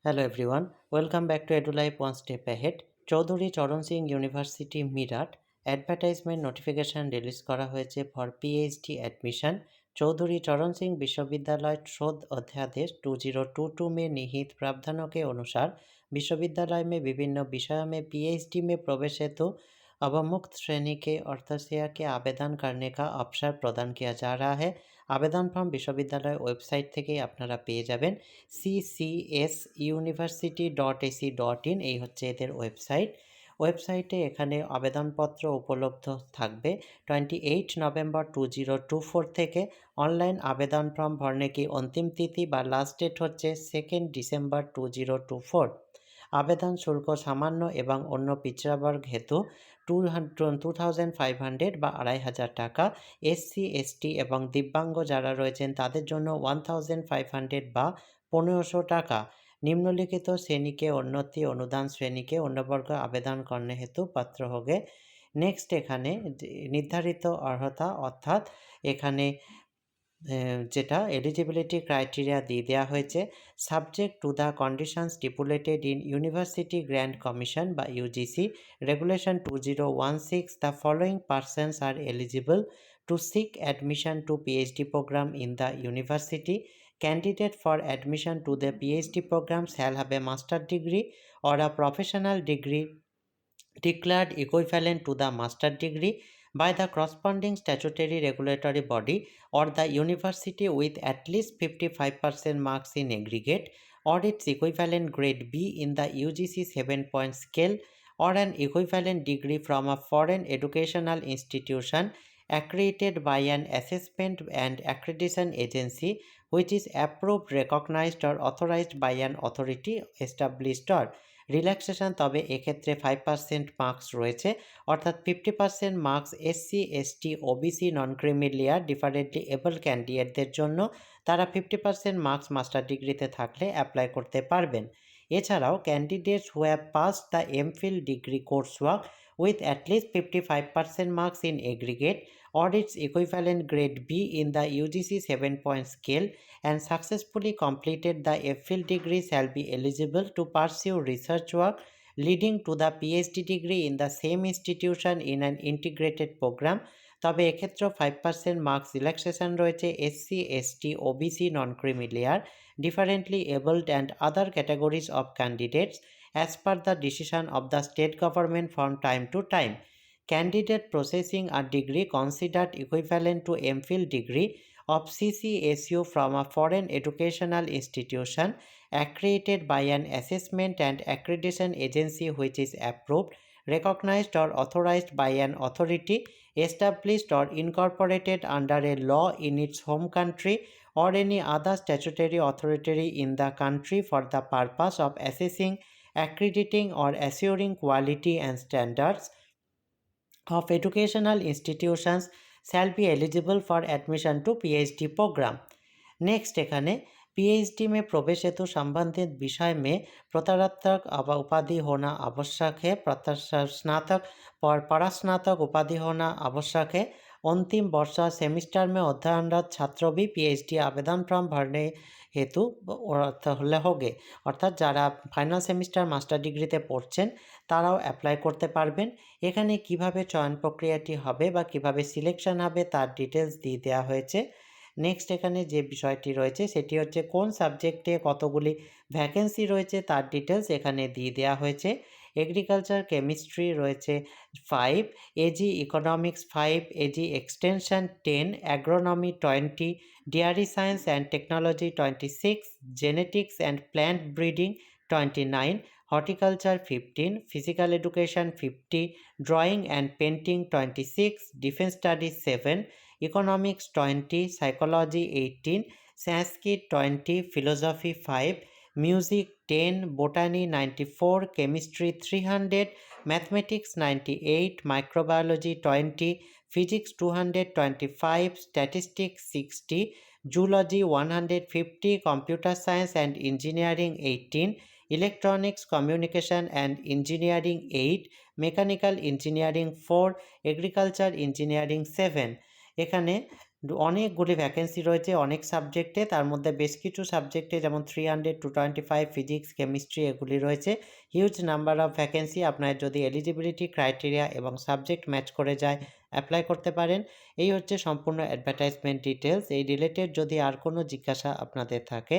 Hello everyone, welcome back to EduLife One Step Ahead. Chaudhary Charan Singh university Meerut advertisement notification release করা হয়েছে for PhD admission. Chaudhary चरण सिंह विश्वविद्यालय शोध अध्यादेश 2022 में निहित प्रावधानों के अनुसार विश्वविद्यालय में विभिन्न विषयों में पीएचडी में प्रवेश हेतु अवमुक्त श्रेणी के अर्थाशिया के आवेदन करने का अवसर प्रदान किया जा रहा है। आवेदन फर्म विश्वविद्यालय वेबसाइट থেকেই আপনারা পেয়ে যাবেন। ccsuniversity.ac.in এই হচ্ছে এদের ওয়েবসাইটে এখানে আবেদনপত্র উপলব্ধ থাকবে। 28 नवंबर 2024 থেকে অনলাইন আবেদন ফর্ম भरने की अंतिम तिथि বা লাস্ট ডেট হচ্ছে 2 ডিসেম্বর 2024। আবেদন শুল্ক সামান্য এবং অন্য পিছড়া বর্গ হেতু 2500 বা 2500 টাকা, এসসি এসটি এবং দিব্যাঙ্গ যারা রয়েছেন তাদের জন্য 1500 বা 1500 টাকা। निम्नलिखित श्रेणी के उन्नति अनुदान श्रेणी के अन्य वर्ग आवेदन करने हेतु पात्र होगे। नेक्स्ट एखाने निर्धारित अर्हता अर्थात एखाने যেটা এলিজিবিলিটি ক্রাইটেরিয়া দিয়ে দেওয়া হয়েছে subject to the condition stipulated in university grants commission বা UGC regulation 2016 the following persons are eligible to seek admission to PhD programme in the university. Candidate for admission to the PhD program shall have a master degree or a professional degree declared equivalent to the master degree by the corresponding statutory regulatory body or the university with at least 55% marks in aggregate or its equivalent grade B in the UGC 7-point scale or an equivalent degree from a foreign educational institution accredited by an assessment and accreditation agency which is approved, recognized or authorized by an authority established or relaxation. তবে এক্ষেত্রে 5% marks রয়েছে, অর্থাৎ 50% marks SC ST OBC non creamy layer differently abled ক্যান্ডিডেটদের জন্য। তারা 50% marks master ডিগ্রিতে থাকলে apply করতে পারবেন। এছাড়াও candidates who have pass the MPhil degree course work with at least 55% marks in aggregate or its equivalent grade B in the UGC 7-point scale and successfully completed the FPhil degree shall be eligible to pursue research work leading to the PhD degree in the same institution in an integrated program। তবে এক্ষেত্রেও 5% marks relaxation রয়েছে SC ST OBC non creamy layer differently abled and other categories of candidates as per the decision of the state government from time to time. Candidate possessing a degree considered equivalent to MPhil degree of CCSU from a foreign educational institution accredited by an assessment and accreditation agency which is approved, recognized or authorized by an authority established or incorporated under a law in its home country or any other statutory authority in the country for the purpose of assessing, accrediting or assuring quality and standards of educational institutions shall be eligible for admission to PhD program। Next एखाने PhD में प्रवेश हेतु संबंधित विषय में प्रत्यात्मक उपाधि होना आवश्यक है। स्नातक और परास्नातक उपाधि होना आवश्यक है। अंतिम वर्ष सेमिस्टर में अध्ययनरत छात्र भी पीएचडी आवेदन फॉर्म भरने हेतु হলে होगे, অর্থাৎ যারা ফাইনাল সেমিস্টার মাস্টার ডিগ্রিতে পড়ছেন তারাও অ্যাপ্লাই করতে পারবেন। এখানে কিভাবে চয়ন প্রক্রিয়াটি হবে বা কিভাবে সিলেকশন হবে তার ডিটেলস দিয়ে দেওয়া হয়েছে। নেক্সট এখানে যে বিষয়টি রয়েছে সেটি হচ্ছে কোন সাবজেক্টে কতগুলি ভ্যাকেন্সি রয়েছে তার ডিটেলস এখানে দিয়ে দেওয়া হয়েছে। এগ্রিকালচার কেমিস্ট্রি রয়েছে 5, AG economics 5, AG extension 10, agronomy 20, dairy science and technology 26, genetics and plant breeding 29, horticulture 15, physical education 50, drawing and painting 26, defence studies 7, economics 20, psychology 18, Sanskrit 20, philosophy 5, music 10, botany 94, chemistry 300, mathematics 98, microbiology 20, physics 225, statistics 60, zoology 150, computer science and engineering 18, electronics communication and engineering 8, mechanical engineering 4, agriculture engineering 7। এখানে অনেকগুলি vacancy রয়েছে অনেক সাবজেক্টে। তার মধ্যে বেশ কিছু সাবজেক্টে যেমন 300-225 ফিজিক্স, কেমিস্ট্রি এগুলি রয়েছে। Huge number of vacancy. আপনার যদি এলিজিবিলিটি ক্রাইটেরিয়া এবং সাবজেক্ট ম্যাচ করে যায়, এপ্লাই করতে পারেন। এই হচ্ছে সম্পূর্ণ অ্যাডভার্টাইজমেন্ট ডিটেইলস। এই রিলেটেড যদি আর কোনো জিজ্ঞাসা আপনাদের থাকে,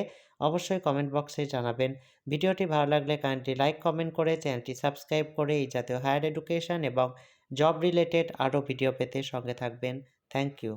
অবশ্যই কমেন্ট বক্সে জানাবেন। ভিডিওটি ভালো লাগলে কাইন্ডলি লাইক, কমেন্ট করে চ্যানেলটি সাবস্ক্রাইব করে এই জাতীয় হায়ার এডুকেশন এবং জব রিলেটেড আরও ভিডিও পেতে সঙ্গে থাকবেন। Thank you.